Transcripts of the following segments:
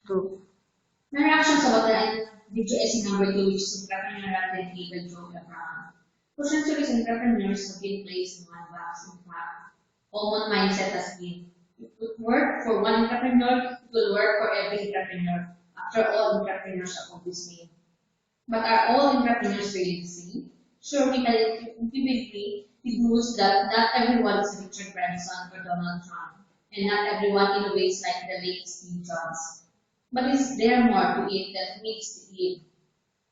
True. My reactions about the video essay number 2, which is entrepreneurial identity by Joe Abraham. For centuries, entrepreneurs have been placed in one box. In fact, common mindset has been if it work for one entrepreneur, it will work for every entrepreneur. After all, entrepreneurs are of the same. But are all entrepreneurs really the same? Sure, we can individually deduce that not everyone is Richard Branson or Donald Trump, and not everyone innovates like the late Steve Jobs. But is there more to it that meets the need?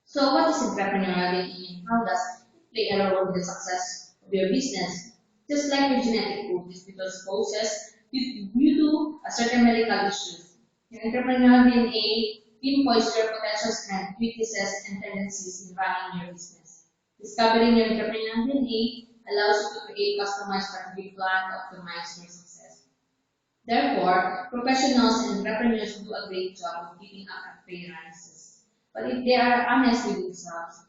So what is entrepreneurial thinking and how does it play a role in the success of your business? Just like your genetic code is predisposes due to a certain medical issues. Your entrepreneurial DNA pinpoints your potential strengths, weaknesses, and tendencies in running your business. Discovering your entrepreneurial DNA allows you to create customized strategic plan to optimize your success. Therefore, professionals and entrepreneurs do a great job of keeping up appearances. But if they are honest with themselves,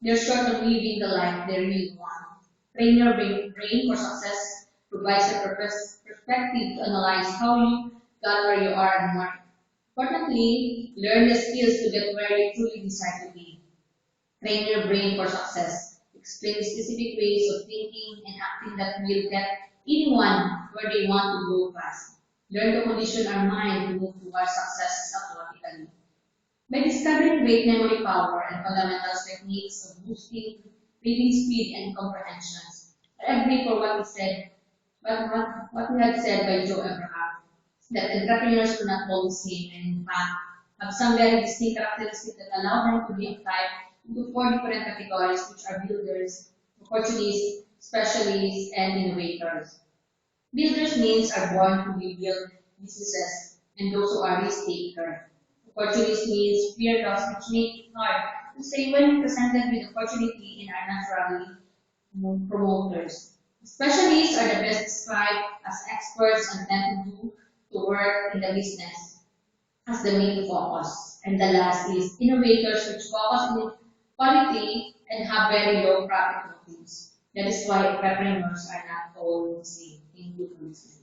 they're sure of living the life they really want. Train your brain for success provides a perspective to analyze how you got where you are and more. Importantly, learn the skills to get where you truly desire to be. Train your brain for success. Explain specific ways of thinking and acting that will get anyone where they want to go fast. Learn to condition our mind to move towards success automatically. By discovering great memory power and fundamental techniques of boosting reading speed and comprehensions. I agree for what he said, but what we had said by Joe Abraham, that entrepreneurs are not all the same and in fact have some very distinct characteristics that allow them to be applied into four different categories, which are builders, opportunists, specialists, and innovators. Builders means are born to rebuild businesses and those who are risk takers. Opportunist means fear loss, which make it hard to say when presented with opportunity and are naturally promoters. Specialists are the best described as experts and tend to do to work in the business as the main focus. And the last is innovators, which focus on quality and have very low profit motives. That is why entrepreneurs are not all the same in good business.